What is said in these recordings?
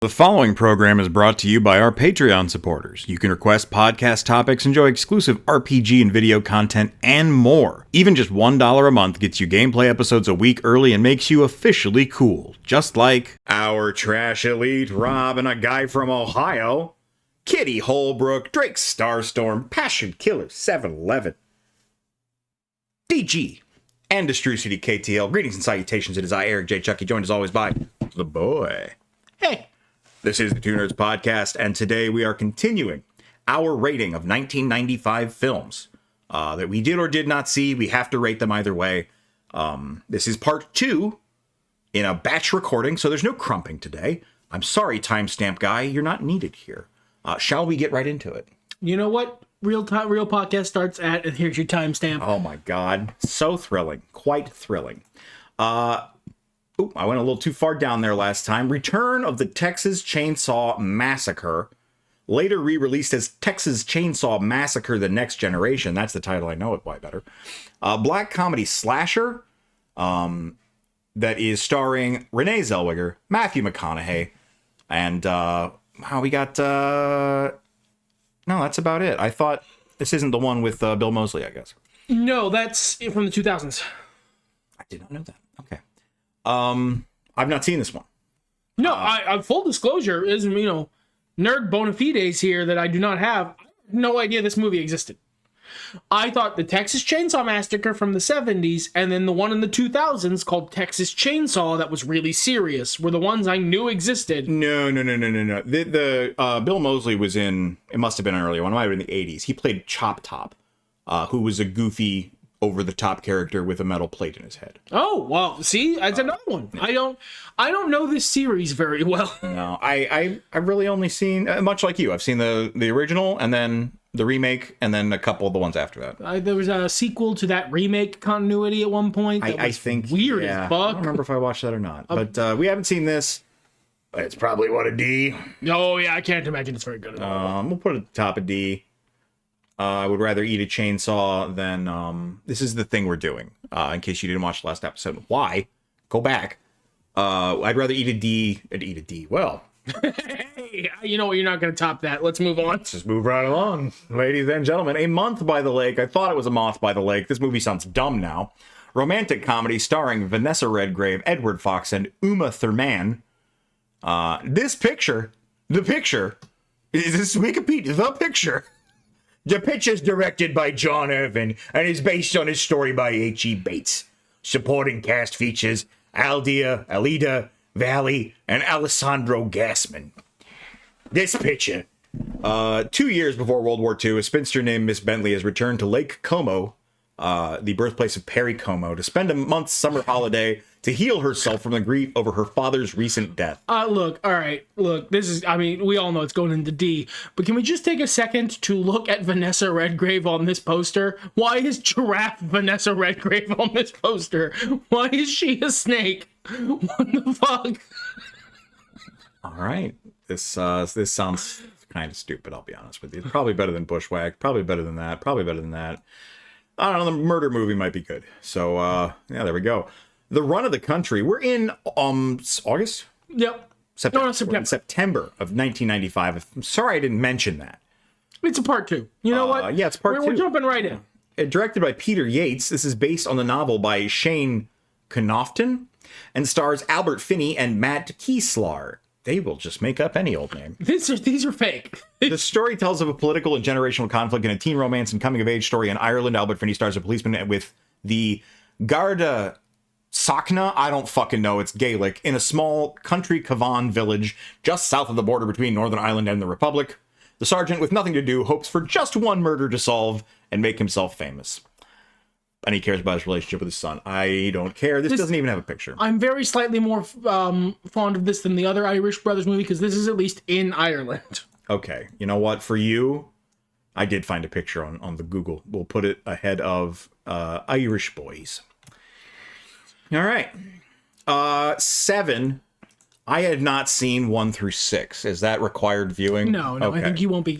The following program is brought to you by our Patreon supporters. You can request podcast topics, enjoy exclusive RPG and video content, and more. Even just $1 a month gets you gameplay episodes a week early and makes you officially cool. Just like our Trash Elite, Rob, and a guy from Ohio, Kitty Holbrook, Drake Starstorm, Passion Killer 711, DG, and Destru City KTL. Greetings and salutations. It is I, Eric J. Chucky, joined as always by the boy. Hey. This is the Two Nerds Podcast, and today we are continuing our rating of 1995 films that we did or did not see. We have to rate them either way. This is part 2 in a batch recording, so there's no crumping today. I'm sorry, timestamp guy, you're not needed here. Shall we get right into it? You know what? Real podcast starts at, and here's your timestamp. Oh my god, so thrilling. Quite thrilling. Ooh, I went a little too far down there last time. Return of the Texas Chainsaw Massacre. Later re-released as Texas Chainsaw Massacre: The Next Generation. That's the title I know it by better. Black comedy slasher that is starring Renee Zellweger, Matthew McConaughey, and we got... No, that's about it. I thought this isn't the one with Bill Moseley, I guess. No, that's from the 2000s. I did not know that. Okay. I've not seen this one. No, I full disclosure is, nerd bona fides here that I do not have. I had no idea this movie existed. I thought the Texas Chainsaw Massacre from the 70s and then the one in the 2000s called Texas Chainsaw that was really serious were the ones I knew existed. No. The Bill Moseley was in, it must have been an earlier one, it might have been in the 80s. He played Chop Top, who was a goofy, over-the-top character with a metal plate in his head. Oh, well, see, that's another one. Yeah. I don't know this series very well. No, I've really only seen, much like you, I've seen the original, and then the remake, and then a couple of the ones after that. There was a sequel to that remake continuity at one point. I think weird as fuck. I don't remember if I watched that or not, but we haven't seen this. It's probably what, a D? Oh, yeah, I can't imagine it's very good at all. We'll put it at the top of D. I would rather eat a chainsaw than, this is the thing we're doing, in case you didn't watch the last episode. Why? Go back. I'd rather eat a D. Well. Hey, you know what? You're not going to top that. Let's move on. Let's just move right along. Ladies and gentlemen, A Month by the Lake. I thought it was A Moth by the Lake. This movie sounds dumb now. Romantic comedy starring Vanessa Redgrave, Edward Fox, and Uma Thurman. The picture, is this Wikipedia, the picture. The picture is directed by John Irvin and is based on a story by H.E. Bates. Supporting cast features Aldia, Alida, Valley, and Alessandro Gassman. This picture. 2 years before World War II, a spinster named Miss Bentley has returned to Lake Como, the birthplace of Perry Como, to spend a month's summer holiday to heal herself from the grief over her father's recent death. Look, this is, we all know it's going into D, but can we just take a second to look at Vanessa Redgrave on this poster? Why is Giraffe Vanessa Redgrave on this poster? Why is she a snake? What the fuck? All right. This sounds kind of stupid, I'll be honest with you. It's probably better than Bushwhack, probably better than that, I don't know, the murder movie might be good. So, yeah, there we go. The Run of the Country. We're in August? Yep. September of 1995. I'm sorry I didn't mention that. It's a part 2. You know what? Yeah, it's part 2. We're jumping right in. Directed by Peter Yates. This is based on the novel by Shane Knofton and stars Albert Finney and Matt Kieslar. They will just make up any old name. These are fake. The story tells of a political and generational conflict in a teen romance and coming-of-age story in Ireland. Albert Finney stars a policeman with the Garda Sakna, I don't fucking know, it's Gaelic, in a small country Cavan village just south of the border between Northern Ireland and the Republic. The sergeant, with nothing to do, hopes for just one murder to solve and make himself famous. And he cares about his relationship with his son. I don't care. This doesn't even have a picture. I'm very slightly more fond of this than the other Irish Brothers movie, because this is at least in Ireland. Okay, you know what? For you, I did find a picture on the Google. We'll put it ahead of Irish Boys. All right. 7. I had not seen 1 through 6. Is that required viewing? No. Okay. I think you won't be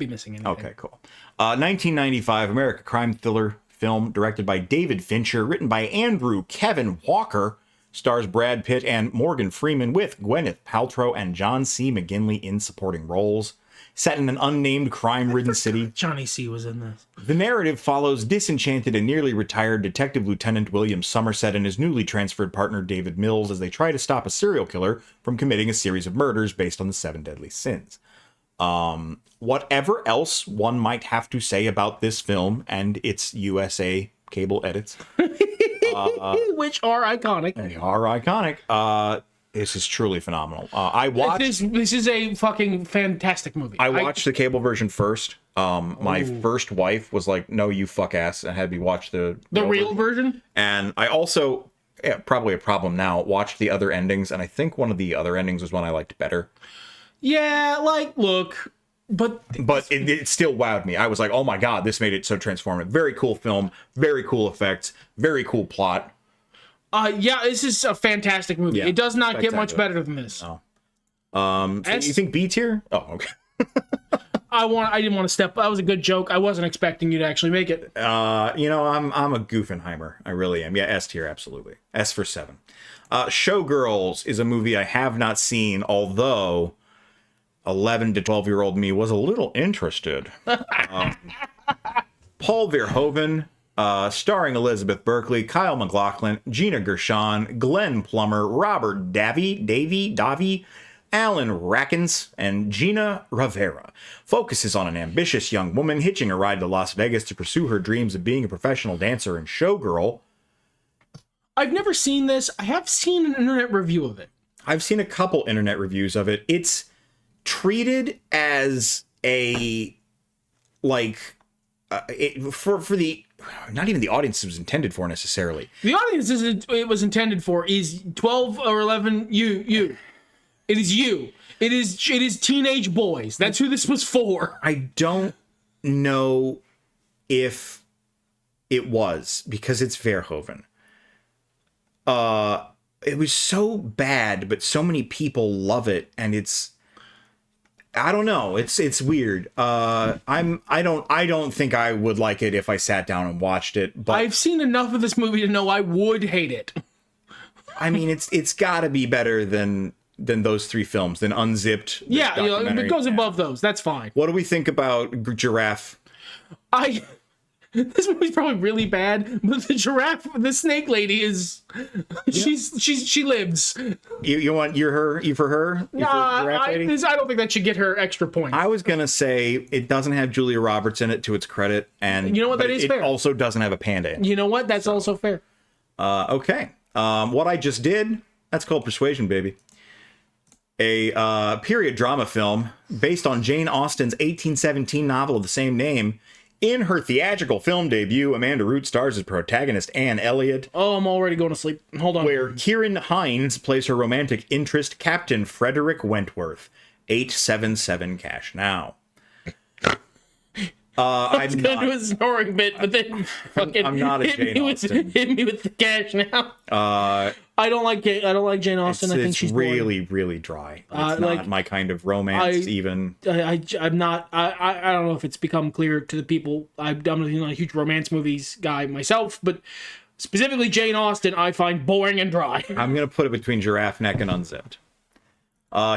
missing anything. Okay, cool. 1995 American crime thriller film directed by David Fincher, written by Andrew Kevin Walker, Stars Brad Pitt and Morgan Freeman with Gwyneth Paltrow and John C. McGinley in supporting roles. Set in an unnamed crime-ridden city, Johnny C was in this. the narrative follows disenchanted and nearly retired Detective Lieutenant William Somerset and his newly transferred partner David Mills as they try to stop a serial killer from committing a series of murders based on the 7 deadly sins. Whatever else one might have to say about this film and its USA cable edits, which are iconic. they are iconic. This is truly phenomenal. I watched. This is a fucking fantastic movie. I watched the cable version first. My first wife was like, "No, you fuck ass," and had me watch the real version. And I also, probably a problem now, watched the other endings, and I think one of the other endings was one I liked better. Yeah, like, look, but it still wowed me. I was like, "Oh my god, this made it so transformative." Very cool film, very cool effects, very cool plot. Yeah, this is a fantastic movie. Yeah, it does not get much better than this. Oh. So you think B tier? Oh, okay. I didn't want to step. That was a good joke. I wasn't expecting you to actually make it. I'm a Goofenheimer. I really am. Yeah, S tier, absolutely. S for 7. Showgirls is a movie I have not seen, although 11 to 12-year-old me was a little interested. Paul Verhoeven, starring Elizabeth Berkley, Kyle MacLachlan, Gina Gershon, Glenn Plummer, Robert Davi, Alan Rackins, and Gina Rivera, focuses on an ambitious young woman hitching a ride to Las Vegas to pursue her dreams of being a professional dancer and showgirl. I've never seen this. I have seen an internet review of it. I've seen a couple internet reviews of it. It's treated as a, like, for the, not even the audience it was intended for necessarily. The audience it was intended for is 12 or 11 you. It is you. It is teenage boys. That's who this was for. I don't know if it was, because it's Verhoeven. It was so bad, but so many people love it, and I don't know. It's weird. I don't think I would like it if I sat down and watched it. But I've seen enough of this movie to know I would hate it. I mean, it's got to be better than those 3 films, than Unzipped. Yeah, it goes above those. That's fine. What do we think about Giraffe? This movie's probably really bad, but the giraffe, the snake lady is, she lives. You for her? I don't think that should get her extra points. I was gonna say it doesn't have Julia Roberts in it, to its credit, and you know what, that is fair. It also doesn't have a panda in it. You know what? That's also fair. Okay. What I just did, that's called Persuasion, baby. A period drama film based on Jane Austen's 1817 novel of the same name. In her theatrical film debut, Amanda Root stars as protagonist Anne Elliot. Oh, I'm already going to sleep. Hold on. Where Kieran Hines plays her romantic interest, Captain Frederick Wentworth. 877 cash now. I was going to do a snoring bit, but then fucking I'm not a Jane Austen. Hit me with the cash now. I don't like Jane Austen. I think she's really, really dry. It's not my kind of romance. I'm not. I don't know if it's become clear to the people. I'm not a huge romance movies guy myself, but specifically Jane Austen, I find boring and dry. I'm gonna put it between Giraffe Neck and Unzipped.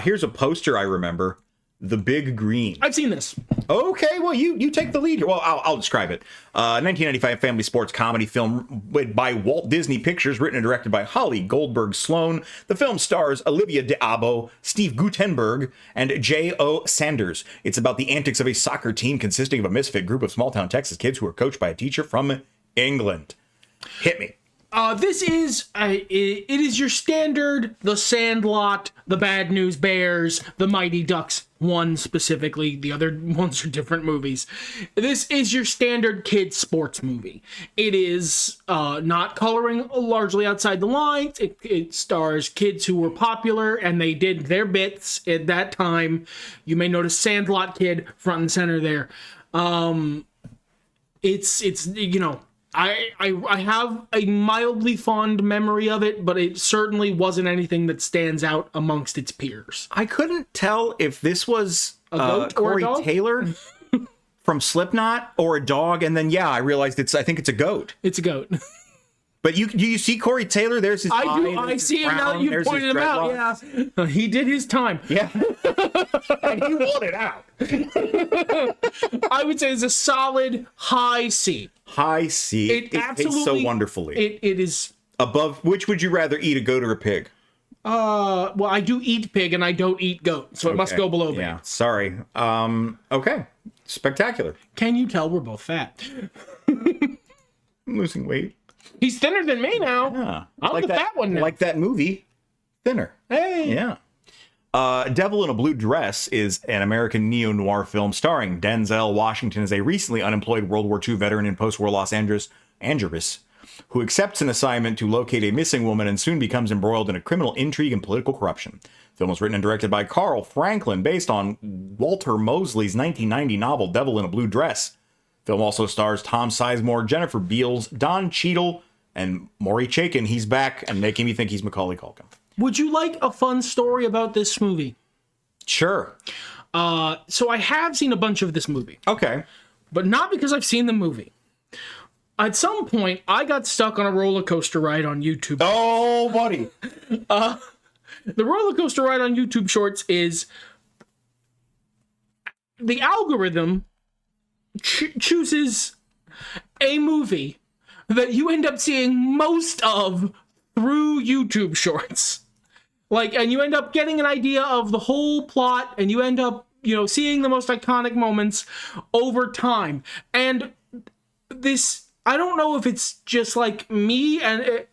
Here's a poster I remember. The Big Green. I've seen this. Okay, well, you take the lead here. Well, I'll describe it. 1995 family sports comedy film by Walt Disney Pictures, written and directed by Holly Goldberg Sloan. The film stars Olivia d'Abo, Steve Guttenberg, and J.O. Sanders. It's about the antics of a soccer team consisting of a misfit group of small-town Texas kids who are coached by a teacher from England. Hit me. This is it is your standard The Sandlot, The Bad News Bears, The Mighty Ducks. One specifically, the other ones are different movies. This is your standard kids sports movie. It is not coloring largely outside the lines. It stars kids who were popular and they did their bits at that time. You may notice Sandlot Kid front and center there. It's you know. I have a mildly fond memory of it, but it certainly wasn't anything that stands out amongst its peers. I couldn't tell if this was a goat Corey or a dog? Taylor from Slipknot or a dog, and then I realized I think it's a goat. It's a goat. But do you see Corey Taylor? There's his I eye, do. I see him now that you there's his pointed him out. dreadlocks. Yeah, he did his time. Yeah. And he won it out. I would say it's a solid high C. High C. It tastes so wonderfully. It is above. Which would you rather eat, a goat or a pig? Well, I do eat pig and I don't eat goat, so it must go below me. Yeah. Sorry. Okay. Spectacular. Can you tell we're both fat? I'm losing weight. He's thinner than me now. Yeah. I'm like the fat one now. Like that movie, Thinner. Hey. Yeah. Devil in a Blue Dress is an American neo-noir film starring Denzel Washington as a recently unemployed World War II veteran in post-war Los Angeles, who accepts an assignment to locate a missing woman and soon becomes embroiled in a criminal intrigue and political corruption. The film was written and directed by Carl Franklin, based on Walter Mosley's 1990 novel Devil in a Blue Dress. The film also stars Tom Sizemore, Jennifer Beals, Don Cheadle, and Maury Chaykin. He's back and making me think he's Macaulay Culkin. Would you like a fun story about this movie? Sure. So I have seen a bunch of this movie. Okay. But not because I've seen the movie. At some point, I got stuck on a roller coaster ride on YouTube. Oh, buddy. The roller coaster ride on YouTube Shorts is the algorithm chooses a movie that you end up seeing most of through YouTube Shorts. And you end up getting an idea of the whole plot, and you end up, seeing the most iconic moments over time. And this, I don't know if it's just like me, and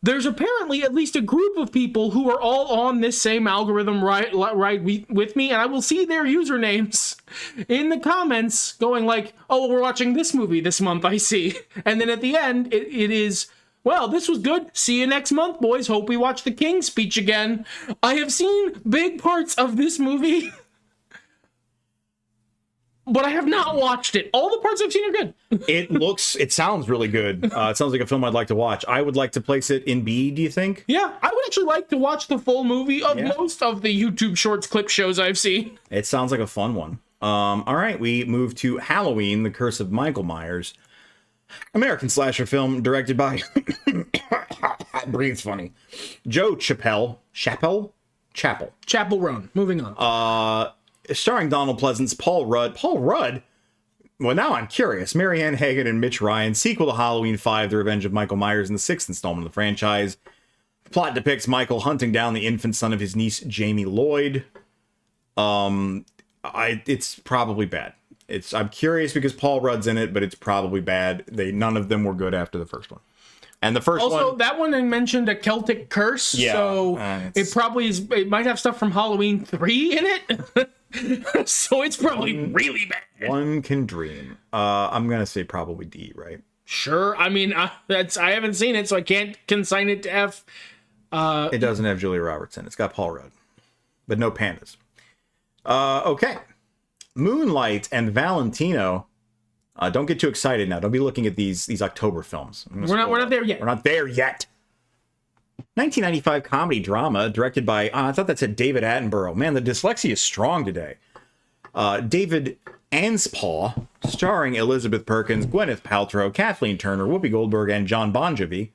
there's apparently at least a group of people who are all on this same algorithm right with me, and I will see their usernames in the comments going like, oh, we're watching this movie this month, I see. And then at the end, it is, well, this was good. See you next month, boys. Hope we watch the King's Speech again. I have seen big parts of this movie, but I have not watched it. All the parts I've seen are good. It sounds really good. It sounds like a film I'd like to watch. I would like to place it in B, do you think? Yeah, I would actually like to watch the full movie of most of the YouTube Shorts clip shows I've seen. It sounds like a fun one. All right, we move to Halloween, The Curse of Michael Myers. American slasher film directed by breathes funny. Joe Chappell. Chapel Roan. Moving on. Starring Donald Pleasance, Paul Rudd. Well, now I'm curious. Mary Ann Hagan and Mitch Ryan. Sequel to Halloween 5, The Revenge of Michael Myers, and the sixth installment of the franchise. The plot depicts Michael hunting down the infant son of his niece, Jamie Lloyd. It's probably bad. I'm curious because Paul Rudd's in it, but it's probably bad. None of them were good after the first one. And the first one... Also, that one mentioned a Celtic curse, so it probably is... It might have stuff from Halloween 3 in it. So it's probably really bad. One can dream. I'm going to say probably D, right? Sure. I mean, I haven't seen it, so I can't consign it to F. It doesn't have Julia Roberts in it. It's got Paul Rudd. But no pandas. Okay. Moonlight and Valentino. Don't get too excited now. Don't be looking at these October films. We're not there yet. We're not there yet. 1995 comedy drama directed by, I thought that said David Attenborough. Man, the dyslexia is strong today. David Anspaugh, starring Elizabeth Perkins, Gwyneth Paltrow, Kathleen Turner, Whoopi Goldberg, and John Bon Jovi.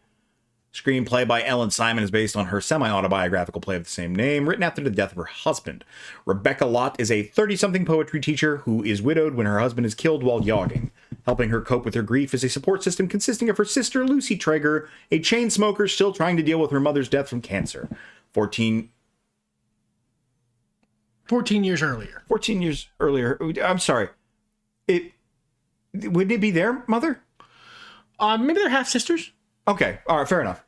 Screenplay by Ellen Simon is based on her semi-autobiographical play of the same name, written after the death of her husband. Rebecca Lott is a 30-something poetry teacher who is widowed when her husband is killed while jogging. Helping her cope with her grief is a support system consisting of her sister, Lucy Traeger, a chain smoker still trying to deal with her mother's death from cancer. 14 years earlier. 14 years earlier. I'm sorry. Wouldn't it be their mother? Maybe they're half-sisters. Okay, all right, fair enough.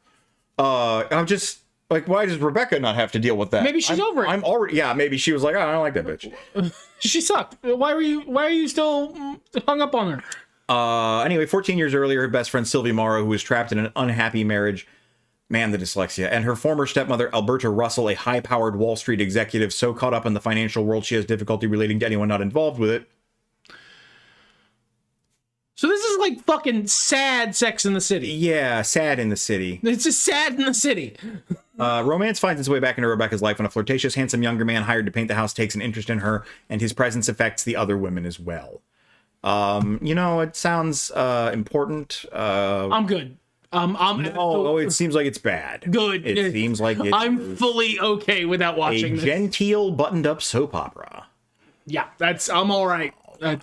I'm just like, why does Rebecca not have to deal with that? Maybe she's over it. Maybe she was like, oh, I don't like that bitch. She sucked. Why are you still hung up on her? Anyway, 14 years earlier, her best friend Sylvia Morrow, who was trapped in an unhappy marriage, man, the dyslexia, and her former stepmother Alberta Russell, a high-powered Wall Street executive so caught up in the financial world she has difficulty relating to anyone not involved with it. So this is like fucking sad Sex in the City. Yeah, sad in the city. It's just sad in the city. Romance finds its way back into Rebecca's life when a flirtatious, handsome younger man hired to paint the house takes an interest in her, and his presence affects the other women as well. It sounds important. I'm good. Oh, it seems like it's bad. Good. It seems like it's I'm fully okay without watching a this. genteel, buttoned-up soap opera. Yeah, I'm all right.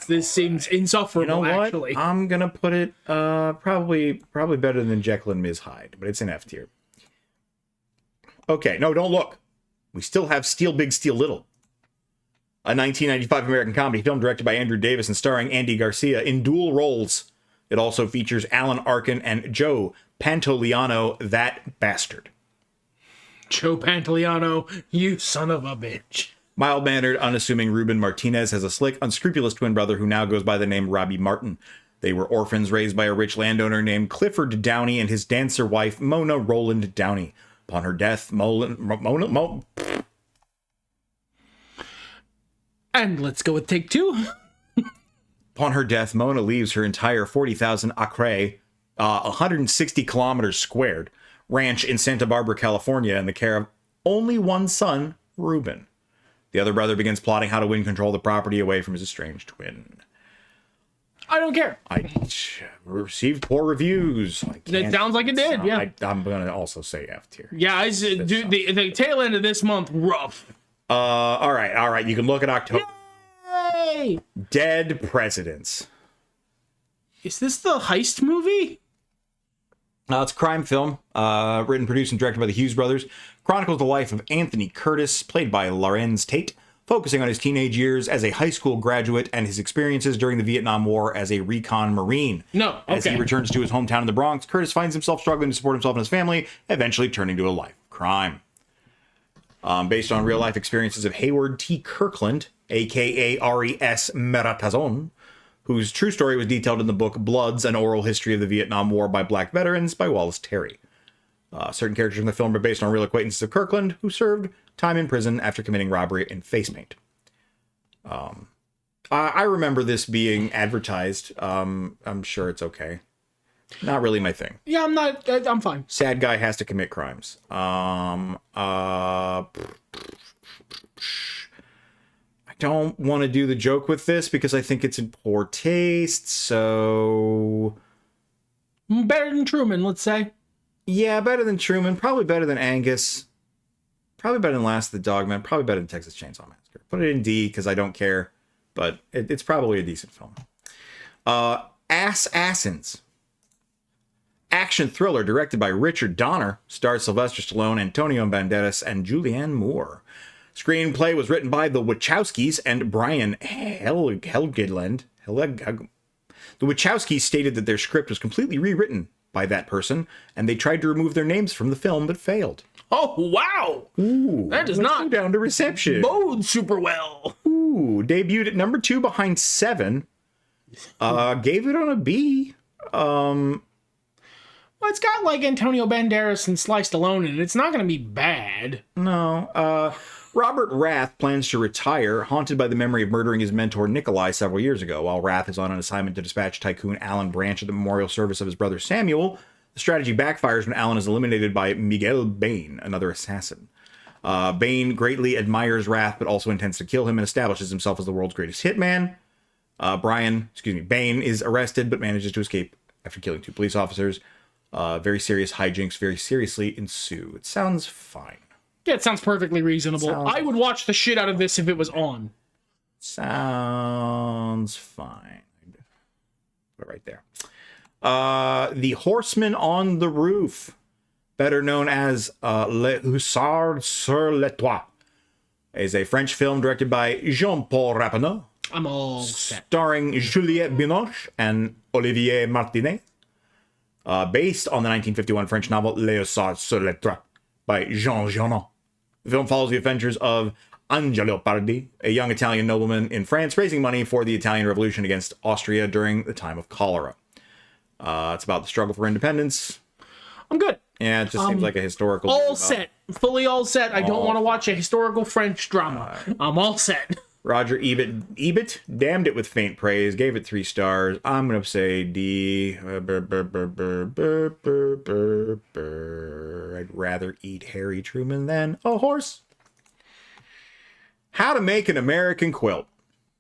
This seems insufferable. You know what? Actually. I'm gonna put it probably better than Jekyll and Ms. Hyde, but it's an F tier. Okay, no, don't look. We still have Steal Big, Steal Little, a 1995 American comedy film directed by Andrew Davis and starring Andy Garcia in dual roles. It also features Alan Arkin and Joe Pantoliano, that bastard. Joe Pantoliano, you son of a bitch. Mild-mannered, unassuming Ruben Martinez has a slick, unscrupulous twin brother who now goes by the name Robbie Martin. They were orphans raised by a rich landowner named Clifford Downey and his dancer wife, Mona Roland Downey. Upon her death, And let's go with take two. Upon her death, Mona leaves her entire 40,000 acre, 160 kilometers squared, ranch in Santa Barbara, California, in the care of only one son, Ruben. The other brother begins plotting how to win control of the property away from his estranged twin. I don't care. I received poor reviews. It sounds like it did, yeah. I'm going to also say F tier. Yeah, the tail end of this month, rough. All right. You can look at October. Yay! Dead Presidents. Is this the heist movie? It's a crime film, written, produced, and directed by the Hughes brothers. Chronicles the life of Anthony Curtis, played by Lorenz Tate, focusing on his teenage years as a high school graduate and his experiences during the Vietnam War as a recon Marine. No, okay. As he returns to his hometown in the Bronx, Curtis finds himself struggling to support himself and his family, eventually turning to a life of crime. Based on real-life experiences of Hayward T. Kirkland, a.k.a. R.E.S. Meratazon, whose true story was detailed in the book Bloods, An Oral History of the Vietnam War by Black Veterans by Wallace Terry. Certain characters in the film are based on real acquaintances of Kirkland, who served time in prison after committing robbery in face paint. I remember this being advertised. I'm sure it's okay. Not really my thing. Yeah, I'm fine. Sad guy has to commit crimes. I don't want to do the joke with this because I think it's in poor taste, so... Better than Truman, let's say. Yeah, better than Truman. Probably better than Angus. Probably better than Last of the Dogman. Probably better than Texas Chainsaw Massacre. Put it in D because I don't care, but it's probably a decent film. Assassins. Action thriller directed by Richard Donner. Stars Sylvester Stallone, Antonio Banderas, and Julianne Moore. Screenplay was written by the Wachowskis and Brian Helgeland. The Wachowskis stated that their script was completely rewritten by that person, and they tried to remove their names from the film, but failed. Oh, wow! Ooh, that does let's not go down to reception. bode super well. Ooh, debuted at number 2 behind Seven. Gave it on a B. Well, it's got like Antonio Banderas and Sly Stallone in it. It's not going to be bad. No. Robert Rath plans to retire, haunted by the memory of murdering his mentor Nikolai several years ago. While Rath is on an assignment to dispatch tycoon Alan Branch at the memorial service of his brother Samuel, the strategy backfires when Alan is eliminated by Miguel Bain, another assassin. Bain admires Rath, but also intends to kill him and establishes himself as the world's greatest hitman. Bain is arrested, but manages to escape after killing 2 police officers. Very serious hijinks very seriously ensue. It sounds fine. Yeah, it sounds perfectly reasonable. I would watch the shit out of this if it was on. Sounds fine. Put it right there. The Horseman on the Roof, better known as Le Hussard sur le Toit, is a French film directed by Jean-Paul Rappeneau. I'm all set. Starring Juliette Binoche and Olivier Martinet. Based on the 1951 French novel Le Hussard sur le Toit by Jean Genot. The film follows the adventures of Angelo Pardi, a young Italian nobleman in France, raising money for the Italian Revolution against Austria during the time of cholera. It's about the struggle for independence. I'm good. Yeah, it just seems like a historical... All set. Fully all set. I don't want to watch a historical French drama. I'm all set. Roger Ebert damned it with faint praise, gave it 3 stars. I'm going to say D. I'd rather eat Harry Truman than a horse. How to Make an American Quilt.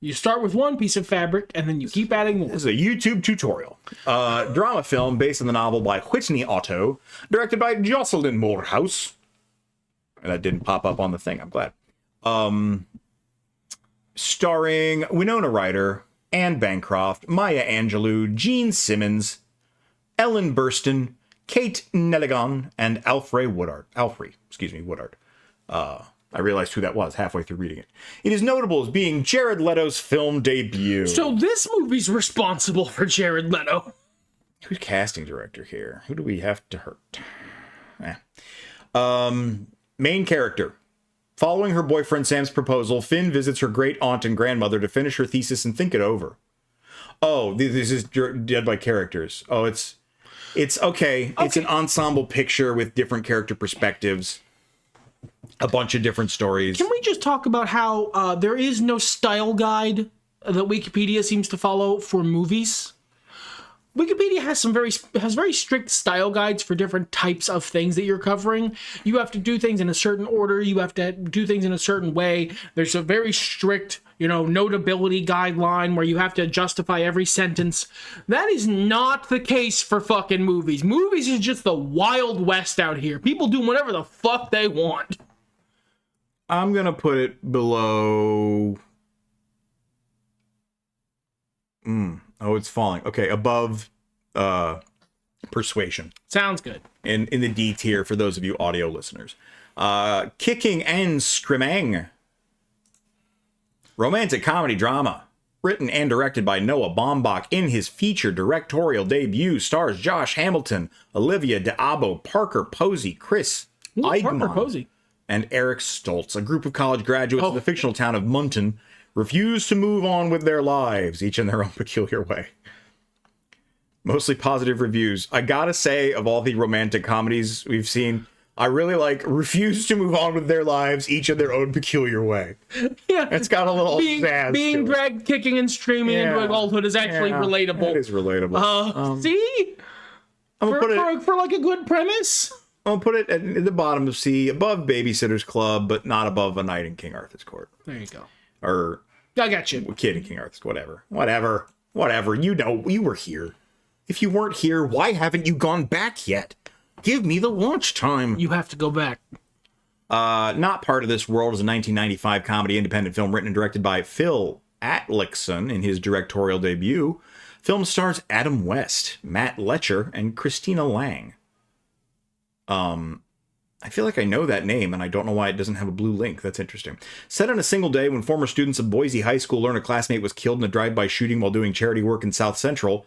You start with one piece of fabric, and then you keep adding more. This is a YouTube tutorial. Drama film based on the novel by Whitney Otto, directed by Jocelyn Moorhouse. That didn't pop up on the thing, I'm glad. Starring Winona Ryder, Anne Bancroft, Maya Angelou, Gene Simmons, Ellen Burstyn, Kate Nelligan, and Alfre Woodard. Woodard. I realized who that was halfway through reading it. It is notable as being Jared Leto's film debut. So this movie's responsible for Jared Leto. Who's casting director here? Who do we have to hurt? Main character. Following her boyfriend Sam's proposal, Finn visits her great aunt and grandmother to finish her thesis and think it over. Oh, this is dead by characters. Oh, it's okay. It's an ensemble picture with different character perspectives. A bunch of different stories. Can we just talk about how there is no style guide that Wikipedia seems to follow for movies? Wikipedia has very strict style guides for different types of things that you're covering. You have to do things in a certain order. You have to do things in a certain way. There's a very strict, notability guideline where you have to justify every sentence. That is not the case for fucking movies. Movies is just the Wild West out here. People do whatever the fuck they want. I'm gonna put it below. Oh, it's falling. Okay, above Persuasion. Sounds good. In the D tier for those of you audio listeners. Kicking and Screaming. Romantic comedy drama. Written and directed by Noah Baumbach in his feature directorial debut. Stars Josh Hamilton, Olivia d'Abo, Parker Posey, Chris Eigman, Parker Posey, and Eric Stoltz. A group of college graduates of the fictional town of Munton refuse to move on with their lives, each in their own peculiar way. Mostly positive reviews. I gotta say, of all the romantic comedies we've seen, I really like refuse to move on with their lives, each in their own peculiar way. Yeah. It's got a little sad. Being dragged kicking and streaming into adulthood is actually relatable. It is relatable. See? For like a good premise? I'll put it at the bottom of C, above Babysitter's Club, but not above A Night in King Arthur's Court. There you go. Or I got you. Kid in King Arthur's, whatever. You were here. If you weren't here, why haven't you gone back yet? Give me the launch time. You have to go back. Not Part of This World is a 1995 comedy independent film written and directed by Phil Atlickson in his directorial debut. Film stars Adam West, Matt Letcher, and Christina Lang. I feel like I know that name, and I don't know why it doesn't have a blue link. That's interesting. Set on a single day when former students of Boise High School learn a classmate was killed in a drive-by shooting while doing charity work in South Central,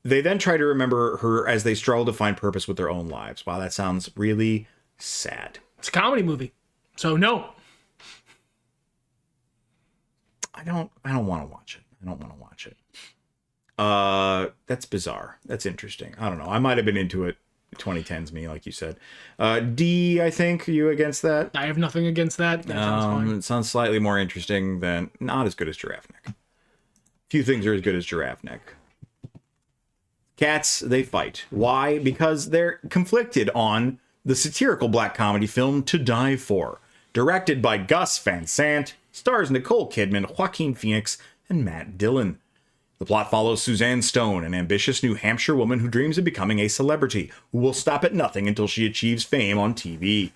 they then try to remember her as they struggle to find purpose with their own lives. Wow, that sounds really sad. It's a comedy movie, so no. I don't want to watch it. That's bizarre. That's interesting. I don't know. I might have been into it. 2010's me, like you said. D, I think. Are you against that? I have nothing against that. That sounds fine. It sounds slightly more interesting than... Not as good as Giraffe Neck. Few things are as good as Giraffe Neck. Cats, they fight. Why? Because they're conflicted on the satirical black comedy film To Die For. Directed by Gus Van Sant, stars Nicole Kidman, Joaquin Phoenix, and Matt Dillon. The plot follows Suzanne Stone, an ambitious New Hampshire woman who dreams of becoming a celebrity, who will stop at nothing until she achieves fame on TV.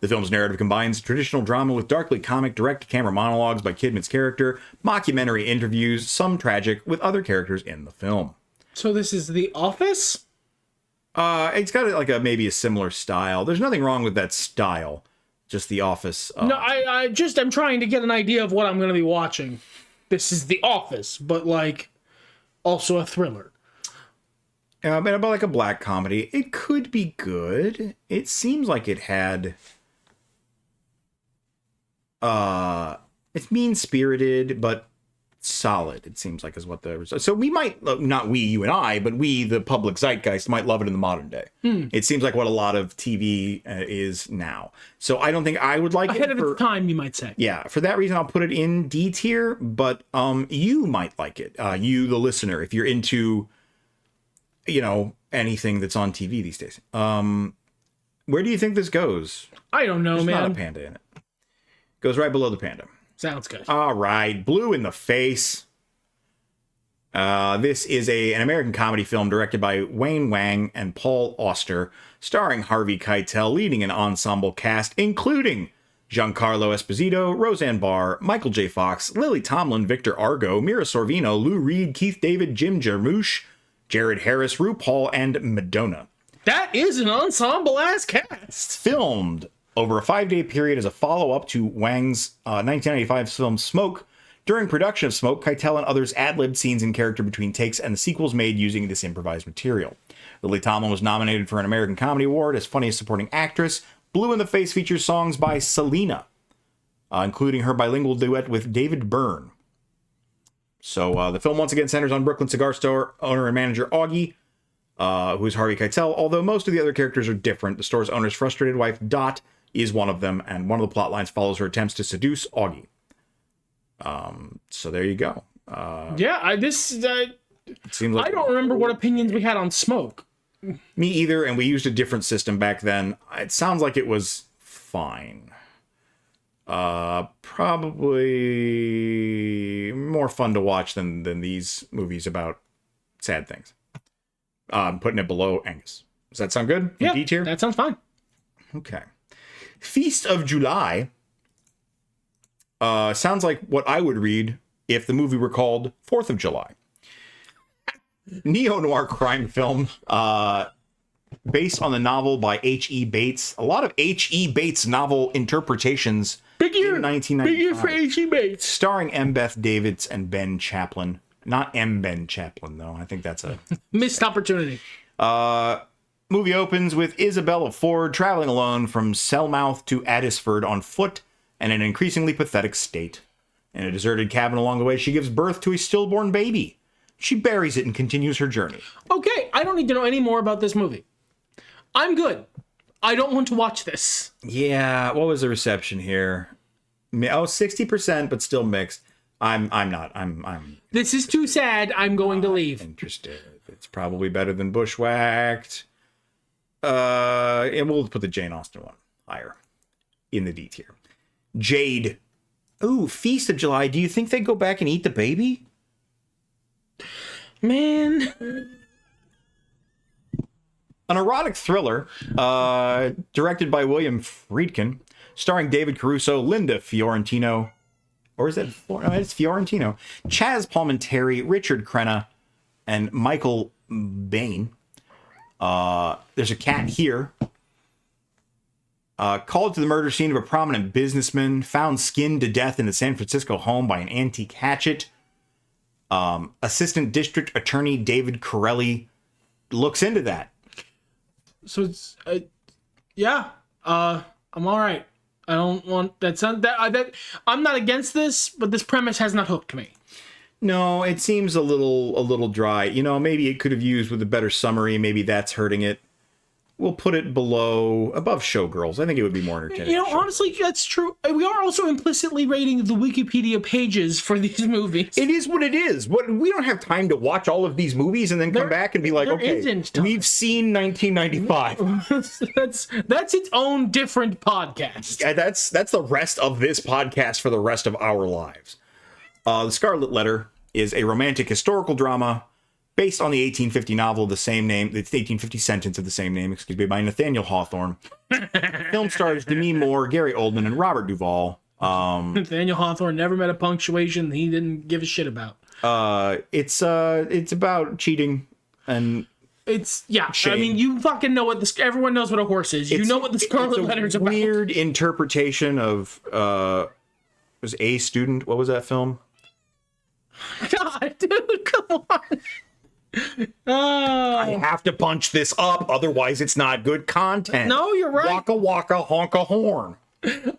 The film's narrative combines traditional drama with darkly comic direct-to-camera monologues by Kidman's character, mockumentary interviews, some tragic, with other characters in the film. So this is The Office? It's got maybe a similar style. There's nothing wrong with that style. Just The Office. No, I'm trying to get an idea of what I'm going to be watching. This is The Office, but also a thriller. But about a black comedy. It could be good. It seems like it had... it's mean-spirited, but solid, it seems like, is what the... So we might, not we, you and I, but we, the public zeitgeist, might love it in the modern day. It seems like what a lot of TV is now. So I don't think I would like Ahead of its time, you might say. Yeah, for that reason, I'll put it in D tier, but you might like it. You, the listener, if you're into, anything that's on TV these days. Where do you think this goes? I don't know, There's man. Not a panda in it. Goes right below the panda. Sounds good. All right, Blue in the Face. This is an American comedy film directed by Wayne Wang and Paul Auster, starring Harvey Keitel, leading an ensemble cast including Giancarlo Esposito, Roseanne Barr, Michael J. Fox, Lily Tomlin, Victor Argo, Mira Sorvino, Lou Reed, Keith David, Jim Jarmusch, Jared Harris, RuPaul, and Madonna. That is an ensemble-ass cast. Filmed over a 5-day period as a follow-up to Wang's 1995 film Smoke. During production of Smoke, Keitel and others ad-libbed scenes in character between takes, and the sequels made using this improvised material. Lily Tomlin was nominated for an American Comedy Award as Funniest Supporting Actress. Blue in the Face features songs by Selena, including her bilingual duet with David Byrne. So the film once again centers on Brooklyn cigar store owner and manager Augie, who is Harvey Keitel, although most of the other characters are different. The store's owner's frustrated wife, Dot, is one of them, and one of the plot lines follows her attempts to seduce Augie. So there you go. It seems like I don't remember what opinions we had on Smoke. Me either, and we used a different system back then. It sounds like it was fine. Probably more fun to watch than these movies about sad things. I'm putting it below Angus. Does that sound good? Yeah, D tier? that sounds fine. Okay. Feast of July. Sounds like what I would read if the movie were called 4th of July. Neo-noir crime film based on the novel by H.E. Bates. A lot of H.E. Bates novel interpretations Big year. in 1995. Big year for H.E. Bates. Starring M. Beth Davids and Ben Chaplin. Not M. Ben Chaplin, though. I think that's a... Missed opportunity. Movie opens with Isabella Ford traveling alone from Selmouth to Addisford on foot and in an increasingly pathetic state. In a deserted cabin along the way, she gives birth to a stillborn baby. She buries it and continues her journey. Okay, I don't need to know any more about this movie. I'm good. I don't want to watch this. Yeah, what was the reception here? 60%, but still mixed. I'm not. I'm This is too sad. I'm going to leave. interested. It's probably better than Bushwhacked. And we'll put the Jane Austen one higher in the D tier. Jade. Ooh, Feast of July. Do you think they go back and eat the baby? Man. An erotic thriller directed by William Friedkin, starring David Caruso, Linda Fiorentino, or is it? It's Fiorentino, Chaz Palminteri, Richard Crenna, and Michael Bain. There's a cat here. Called to the murder scene of a prominent businessman, found skinned to death in the San Francisco home by an antique hatchet. Assistant District Attorney David Corelli looks into that. So it's I'm all right. I don't want that. I'm not against this, but this premise has not hooked me. No, it seems a little dry. You know, maybe it could have used with a better summary. Maybe that's hurting it. We'll put it above Showgirls. I think it would be more entertaining. You know, honestly, that's true. We are also implicitly rating the Wikipedia pages for these movies. It is what it is. We don't have time to watch all of these movies and then come back and be like, okay, we've seen 1995. That's its own different podcast. Yeah, that's the rest of this podcast for the rest of our lives. The Scarlet Letter is a romantic historical drama based on the 1850 novel of the same name, the 1850 sentence of the same name, by Nathaniel Hawthorne. Film stars Demi Moore, Gary Oldman, and Robert Duvall. Nathaniel Hawthorne never met a punctuation he didn't give a shit about. It's about cheating and shame. I mean, you fucking know what everyone knows what a horse is. You know what the Scarlet Letter is about. Weird interpretation of was A Student. What was that film? God, dude, come on. I have to punch this up, otherwise it's not good content. No, you're right. Waka waka honk a horn.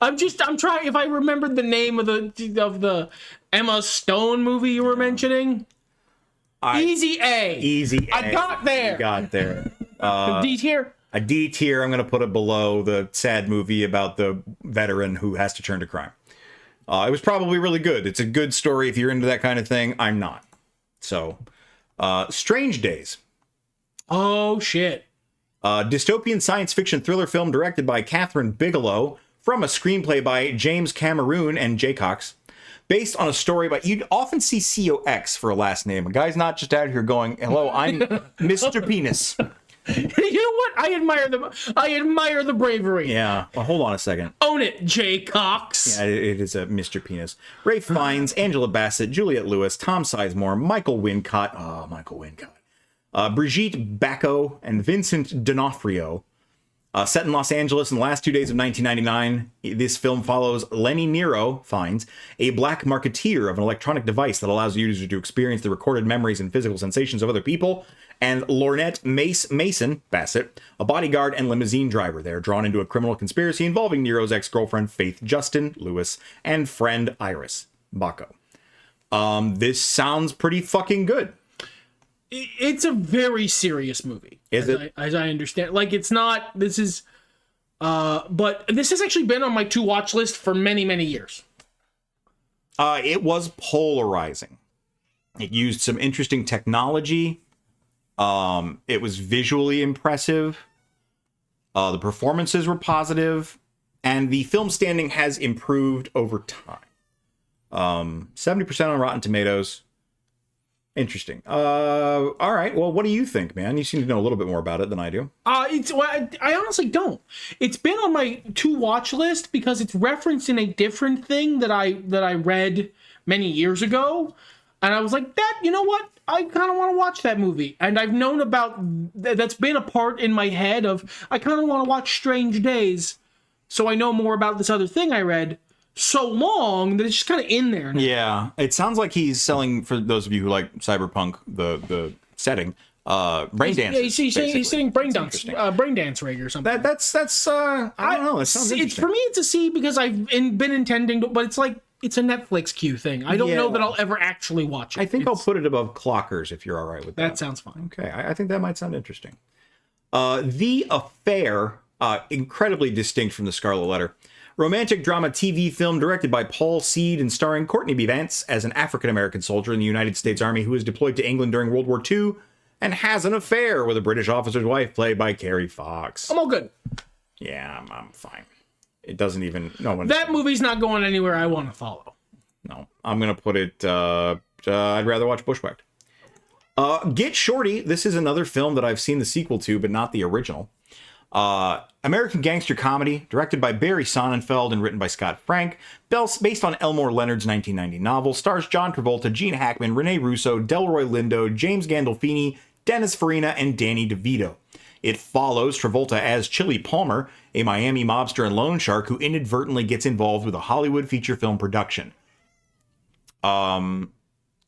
I'm trying. If I remembered the name of the Emma Stone movie you were mentioning, Easy A. I got there. You got there. D tier. A D tier. I'm going to put it below the sad movie about the veteran who has to turn to crime. It was probably really good. It's a good story if you're into that kind of thing. I'm not. So, Strange Days. Oh, shit. Dystopian science fiction thriller film directed by Catherine Bigelow from a screenplay by James Cameroon and Jay Cox. based on a story about, you'd often see COX for a last name. A guy's not just out here going, hello, I'm Mr. Penis. You know what? I admire the bravery. Yeah. Well, hold on a second. Own it, Jay Cox. Yeah, it is a Mr. Penis. Ralph Fiennes, Angela Bassett, Juliette Lewis, Tom Sizemore, Michael Wincott. Oh, Michael Wincott. Brigitte Bacco and Vincent D'Onofrio. Set in Los Angeles in the last 2 days of 1999, this film follows Lenny Nero, Fiennes, a black marketeer of an electronic device that allows users to experience the recorded memories and physical sensations of other people, and Lornette Mason, Bassett, a bodyguard and limousine driver. They are drawn into a criminal conspiracy involving Nero's ex-girlfriend, Faith Justin Lewis, and friend Iris Bacco. This sounds pretty fucking good. It's a very serious movie. Is it? As I understand. Like, it's not, this is, but this has actually been on my to watch list for many, many years. It was polarizing. It used some interesting technology. It was visually impressive. The performances were positive, and the film standing has improved over time. 70% on Rotten Tomatoes. Interesting. All right. Well, what do you think, man? You seem to know a little bit more about it than I do. I honestly don't. It's been on my to watch list because it's referenced in a different thing that I read many years ago, and I was like, you know what? I kind of want to watch that movie, and I've known about that's been a part in my head of I kind of want to watch Strange Days, so I know more about this other thing I read. So long that it's just kind of in there now. Yeah, it sounds like he's selling, for those of you who like cyberpunk, the setting, brain dance. Yeah, he's saying brain dance rig or something. That's I don't know. It sounds interesting. For me, it's a C because I've been intending to, but it's like it's a Netflix queue thing. I don't know that I'll ever actually watch it. I think I'll put it above Clockers if you're all right with that. That sounds fine. Okay, I think that might sound interesting. The Affair, incredibly distinct from The Scarlet Letter. Romantic drama TV film directed by Paul Seed and starring Courtney B. Vance as an African-American soldier in the United States Army who is deployed to England during World War II and has an affair with a British officer's wife played by Carrie Fox. I'm all good. Yeah, I'm fine. It doesn't even... No, that movie's not going anywhere I want to follow. No, I'm going to put it... I'd rather watch Bushwhacked. Get Shorty. This is another film that I've seen the sequel to, but not the original. American gangster comedy, directed by Barry Sonnenfeld and written by Scott Frank, based on Elmore Leonard's 1990 novel, stars John Travolta, Gene Hackman, Rene Russo, Delroy Lindo, James Gandolfini, Dennis Farina, and Danny DeVito. It follows Travolta as Chili Palmer, a Miami mobster and loan shark who inadvertently gets involved with a Hollywood feature film production.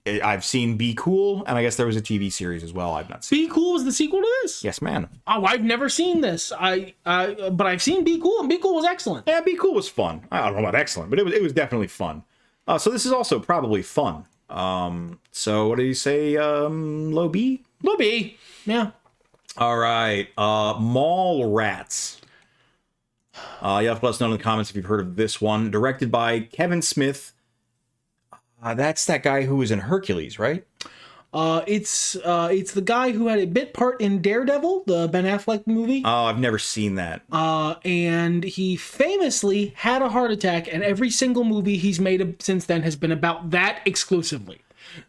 I've seen Be Cool, and I guess there was a TV series as well. I've not seen. Be Cool was the sequel to this? Yes, man. Oh, I've never seen this. But I've seen Be Cool, and Be Cool was excellent. Yeah, Be Cool was fun. I don't know about excellent, but it was definitely fun. So this is also probably fun. So what do you say, low B? Low B, yeah. All right, Mall Rats. You have to let us know in the comments if you've heard of this one. Directed by Kevin Smith. That's that guy who was in Hercules, right? It's the guy who had a bit part in Daredevil, the Ben Affleck movie. Oh, I've never seen that. And he famously had a heart attack, and every single movie he's made since then has been about that exclusively.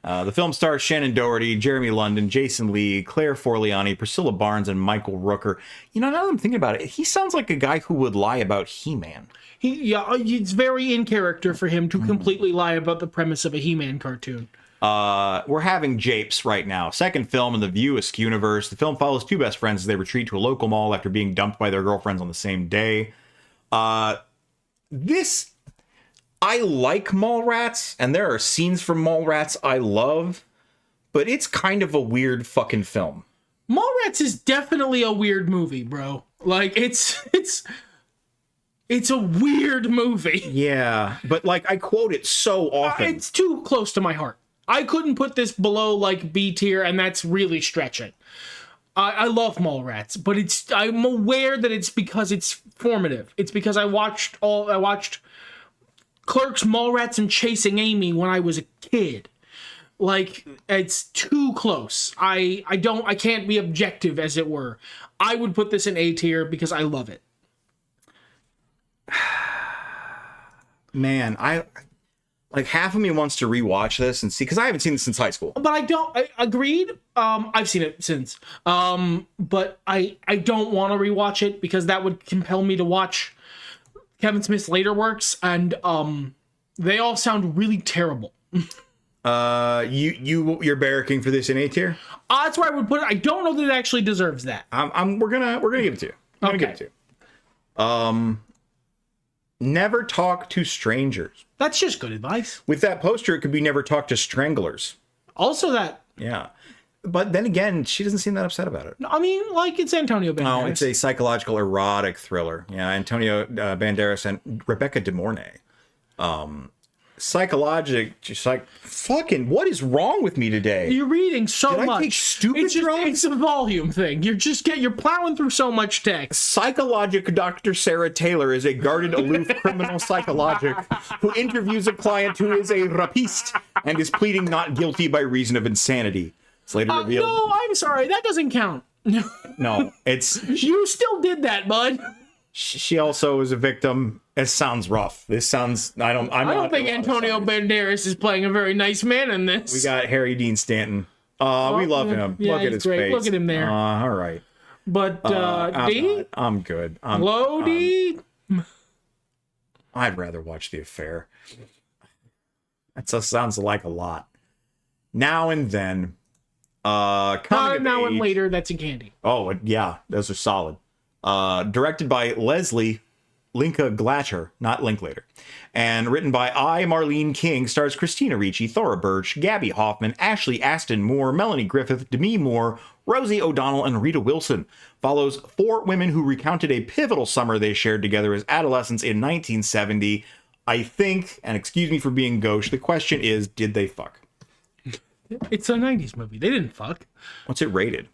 The film stars Shannon Doherty, Jeremy London, Jason Lee, Claire Forliani, Priscilla Barnes, and Michael Rooker. You know, now that I'm thinking about it, he sounds like a guy who would lie about He-Man. It's very in character for him to completely lie about the premise of a He-Man cartoon. We're having Japes right now. Second film in the View Askew universe. The film follows two best friends as they retreat to a local mall after being dumped by their girlfriends on the same day. I like Mallrats, and there are scenes from Mallrats I love, but it's kind of a weird fucking film. Mallrats is definitely a weird movie, bro. Like, it's a weird movie. Yeah, but like I quote it so often. It's too close to my heart. I couldn't put this below like B tier, and that's really stretching. I love Mallrats, but I'm aware that it's because it's formative. It's because I watched Clerks, Mallrats, and Chasing Amy when I was a kid. Like, it's too close. I can't be objective, as it were. I would put this in A tier because I love it. Like, half of me wants to rewatch this and see, because I haven't seen this since high school. But agreed. I've seen it since. But I don't want to rewatch it because that would compel me to watch Kevin Smith's later works, and they all sound really terrible. You're barracking for this in A tier? That's where I would put it. I don't know that it actually deserves that. We're gonna give it to you. I'm gonna give it to you. Never talk to strangers. That's just good advice. With that poster, it could be never talk to stranglers. Also that. Yeah. But then again, she doesn't seem that upset about it. I mean, like, it's Antonio Banderas. No, it's a psychological erotic thriller. Yeah, Antonio Banderas and Rebecca De Mornay. Just like, fucking, what is wrong with me today? You're reading so Did much. I take stupid drugs? It's a volume thing. You're plowing through so much text. Psychologic Dr. Sarah Taylor is a guarded, aloof criminal psychologic who interviews a client who is a rapiste and is pleading not guilty by reason of insanity. It's later revealed. No, I'm sorry. That doesn't count. No, it's... You still did that, bud. She also is a victim. It sounds rough. This sounds... I don't think Antonio Banderas is playing a very nice man in this. We got Harry Dean Stanton. We love him. Yeah, Look at his great. face. Look at him there. All right. But, D? I'm good. Low D? I'd rather watch The Affair. That just sounds like a lot. Now and Then. Now and Later, that's in Candy. Oh, yeah. Those are solid. Directed by Leslie Linka Glatter, not Linklater, and written by Marlene King, stars Christina Ricci, Thora Birch, Gabby Hoffman, Ashley Aston Moore, Melanie Griffith, Demi Moore, Rosie O'Donnell, and Rita Wilson. Follows 4 women who recounted a pivotal summer they shared together as adolescents in 1970. I think, and excuse me for being gauche, the question is, did they fuck? It's a 90s movie. They didn't fuck. What's it rated?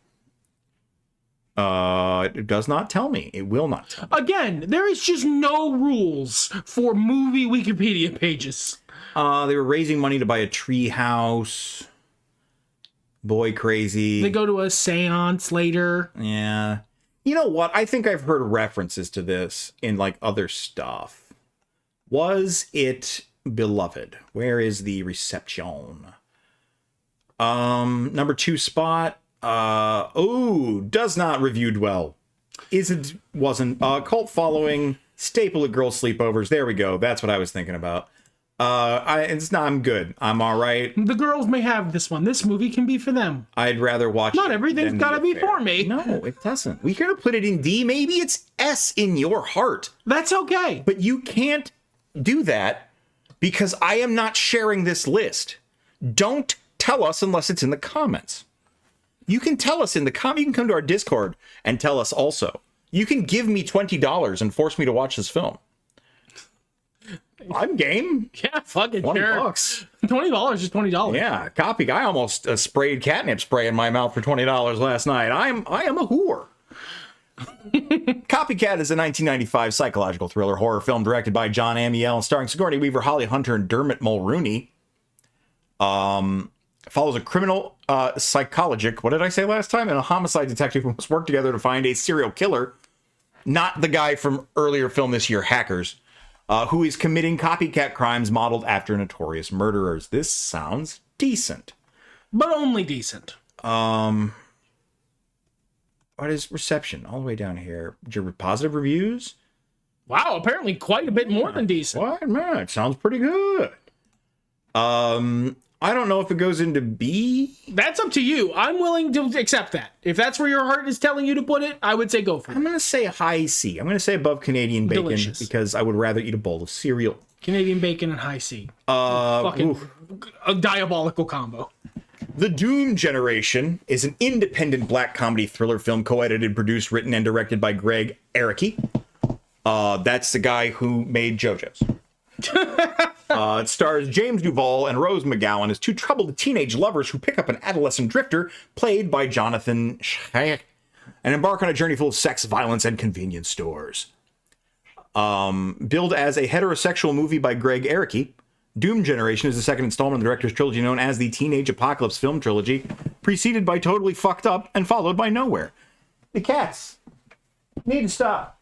It does not tell me. It will not tell me. Again, there is just no rules for movie Wikipedia pages. They were raising money to buy a tree house. Boy crazy. They go to a seance later. Yeah. You know what? I think I've heard references to this in like other stuff. Was it Beloved? Where is the reception? Number 2 spot. Does not reviewed well. Wasn't cult following, staple at girls' sleepovers. There we go. That's what I was thinking about. I'm good. I'm all right. The girls may have this one. This movie can be for them. I'd rather watch. Not everything's gotta be for me. No, it doesn't. We could put it in D. Maybe it's S in your heart. That's okay. But you can't do that because I am not sharing this list. Don't tell us unless it's in the comments. You can tell us in the comment. You can come to our Discord and tell us also. You can give me $20 and force me to watch this film. I'm game. Yeah, fucking $20. $20 is $20. Yeah, copy. I almost sprayed catnip spray in my mouth for $20 last night. I am a whore. Copycat is a 1995 psychological thriller horror film directed by John Amiel and starring Sigourney Weaver, Holly Hunter, and Dermot Mulrooney. Follows a criminal psychologic, what did I say last time? And a homicide detective who must work together to find a serial killer, not the guy from earlier film this year, Hackers, who is committing copycat crimes modeled after notorious murderers. This sounds decent. But only decent. What is reception? All the way down here. Positive reviews? Wow, apparently quite a bit more than decent. What? Man, it sounds pretty good. I don't know if it goes into B. That's up to you. I'm willing to accept that. If that's where your heart is telling you to put it, I would say go for it. I'm going to say high C. I'm going to say above Canadian bacon. Delicious. Because I would rather eat a bowl of cereal. Canadian bacon and high C. Fucking a diabolical combo. The Doom Generation is an independent black comedy thriller film co-edited, produced, written, and directed by Greg Araki. That's the guy who made JoJo's. It stars James Duvall and Rose McGowan as 2 troubled teenage lovers who pick up an adolescent drifter, played by Jonathan Schaech, and embark on a journey full of sex, violence, and convenience stores. Billed as a heterosexual movie by Greg Araki, Doom Generation is the second installment of the director's trilogy known as the Teenage Apocalypse Film Trilogy, preceded by Totally Fucked Up and followed by Nowhere. The cats need to stop.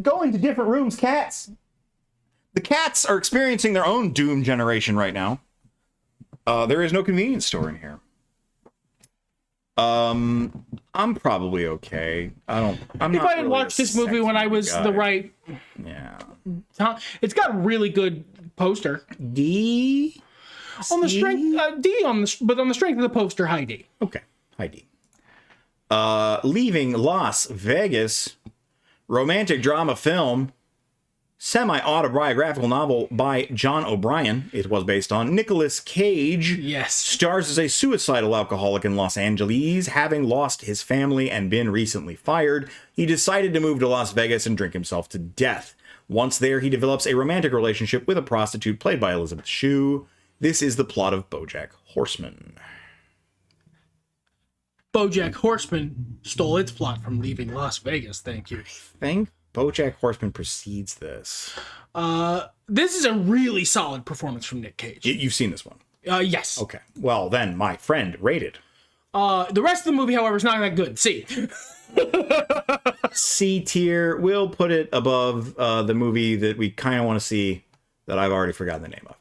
Go into different rooms, cats. The cats are experiencing their own doom generation right now. There is no convenience store in here. I'm probably okay. I'm If not I had really watched a this movie when I was sexy the guy. right, Yeah. it's got a really good poster D? on the C? strength D but on the strength of the poster, high D. Okay. Hi, D. Leaving Las Vegas. Romantic drama film. Semi-autobiographical novel by John O'Brien. It was based on Nicolas Cage. Yes. Stars as a suicidal alcoholic in Los Angeles. Having lost his family and been recently fired, he decided to move to Las Vegas and drink himself to death. Once there, he develops a romantic relationship with a prostitute played by Elizabeth Shue. This is the plot of BoJack Horseman. BoJack Horseman stole its plot from Leaving Las Vegas. Thank you. I think BoJack Horseman precedes this. This is a really solid performance from Nick Cage. You've seen this one? Yes. Okay. Well, then, my friend rated. The rest of the movie, however, is not that good. C. C tier. We'll put it above the movie that we kind of want to see that I've already forgotten the name of.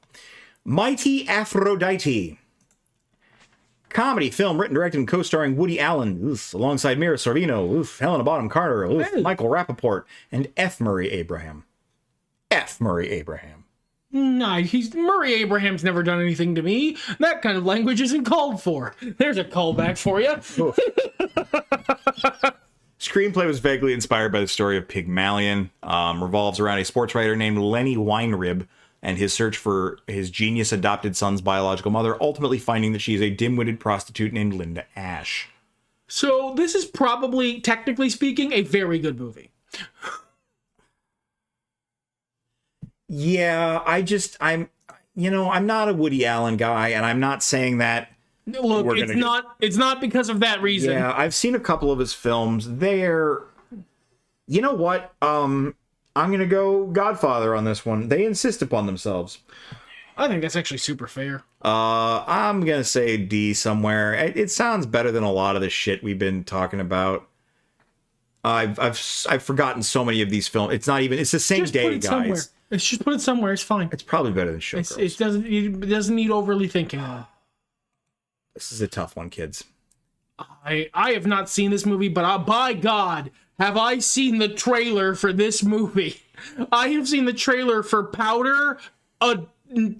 Mighty Aphrodite. Comedy film written, directed, and co-starring Woody Allen, alongside Mira Sorvino, Helena Bonham Carter, Michael Rappaport, and F. Murray Abraham. F. Murray Abraham. Nah, Murray Abraham's never done anything to me. That kind of language isn't called for. There's a callback for you. Screenplay was vaguely inspired by the story of Pygmalion. Revolves around a sports writer named Lenny Weinrib and his search for his genius adopted son's biological mother, ultimately finding that she is a dim-witted prostitute named Linda Ash. So this is probably, technically speaking, a very good movie. Yeah, I'm not a Woody Allen guy, and I'm not saying that. Look, it's not because of that reason. Yeah, I've seen a couple of his films. You know what? I'm going to go Godfather on this one. They insist upon themselves. I think that's actually super fair. I'm going to say D somewhere. It sounds better than a lot of the shit we've been talking about. I've forgotten so many of these films. It's the same Just day, put it guys. somewhere. Let's just put it somewhere. It's fine. It's probably better than Showgirls. It doesn't need overly thinking. This is a tough one, kids. I have not seen this movie, but by God, have I seen the trailer for this movie. I have seen the trailer for Powder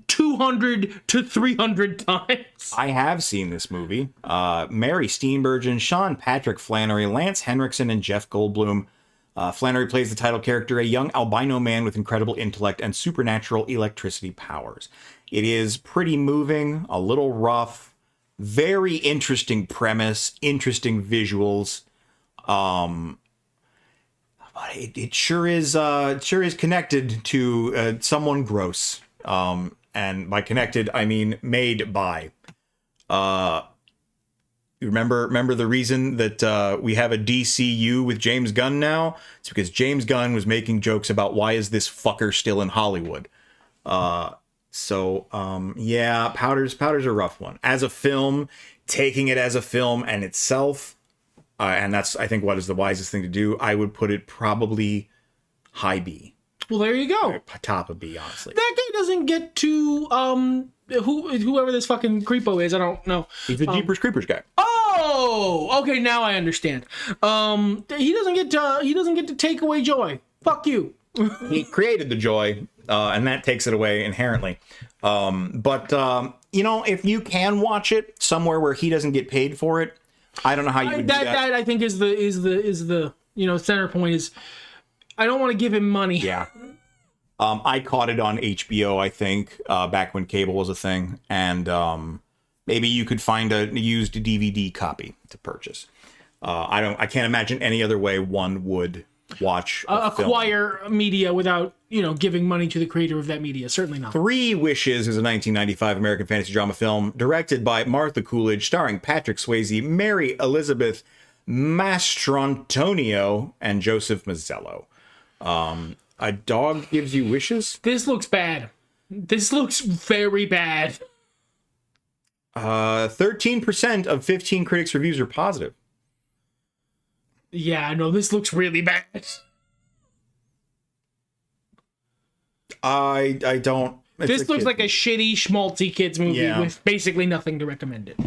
200 to 300 times. I have seen this movie. Mary Steenburgen, Sean Patrick Flannery, Lance Henriksen, and Jeff Goldblum. Flannery plays the title character, a young albino man with incredible intellect and supernatural electricity powers. It is pretty moving, a little rough, very interesting premise, interesting visuals. But it sure is connected to someone gross. And by connected, I mean made by. Remember the reason that we have a DCU with James Gunn now? It's because James Gunn was making jokes about why is this fucker still in Hollywood. Yeah, Powder's a rough one. As a film, taking it as a film and itself, and that's, I think, what is the wisest thing to do, I would put it probably high B. Well, there you go. Top of B, honestly. That guy doesn't get to whoever this fucking creepo is. I don't know. He's the Jeepers Creepers guy. Oh, okay. Now I understand. He doesn't get to take away joy. Fuck you. He created the joy, and that takes it away inherently. If you can watch it somewhere where he doesn't get paid for it, I don't know how you would do that. That I think is the center point is I don't want to give him money. Yeah. I caught it on HBO, I think, back when cable was a thing, and maybe you could find a used DVD copy to purchase. I can't imagine any other way one would watch acquire media without giving money to the creator of that media. Certainly not. 3 Wishes is a 1995 American fantasy drama film directed by Martha Coolidge, starring Patrick Swayze, Mary Elizabeth Mastrantonio, and Joseph Mazzello. A dog gives you wishes? This looks bad. This looks very bad. 13% of 15 critics' reviews are positive. Yeah, no, this looks really bad. I don't. This looks like a shitty schmaltzy kids movie with basically nothing to recommend it.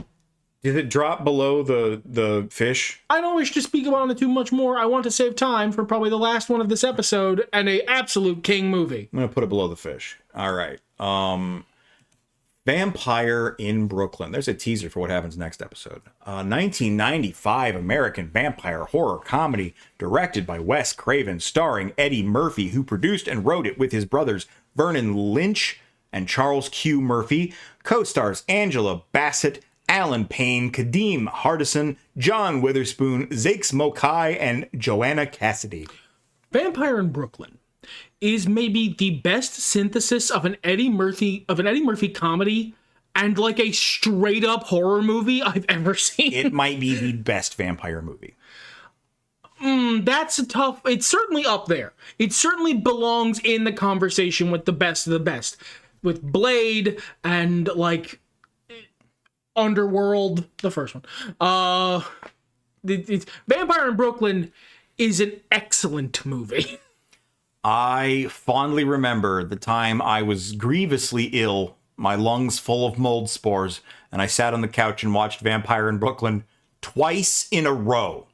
Did it drop below the fish? I don't wish to speak about it too much more. I want to save time for probably the last one of this episode and a absolute king movie. I'm gonna put it below the fish. All right. Vampire in Brooklyn. There's a teaser for what happens next episode. 1995 American vampire horror comedy directed by Wes Craven, starring Eddie Murphy, who produced and wrote it with his brothers Vernon Lynch and Charles Q. Murphy. Co-stars Angela Bassett, Alan Payne, Kadeem Hardison, John Witherspoon, Zakes Mokai, and Joanna Cassidy. Vampire in Brooklyn is maybe the best synthesis of an Eddie Murphy comedy and like a straight up horror movie I've ever seen. It might be the best vampire movie. That's a tough. It's certainly up there. It certainly belongs in the conversation with the best of the best, with Blade and like Underworld, the first one. Vampire in Brooklyn is an excellent movie. I fondly remember the time I was grievously ill, my lungs full of mold spores, and I sat on the couch and watched Vampire in Brooklyn twice in a row.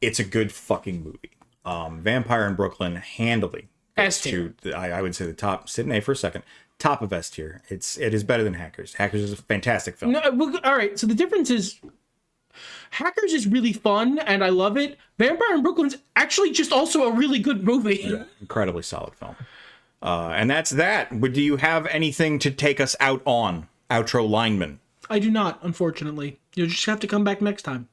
It's a good fucking movie. Vampire in Brooklyn handily. S tier. I would say the top. Sit in A for a second. Top of S tier. It is better than Hackers. Hackers is a fantastic film. No, all right. So the difference is, Hackers is really fun and I love it. Vampire in Brooklyn's actually just also a really good movie. Yeah, incredibly solid film. And that's that. Do you have anything to take us out on, outro lineman? I do not, unfortunately. You'll just have to come back next time.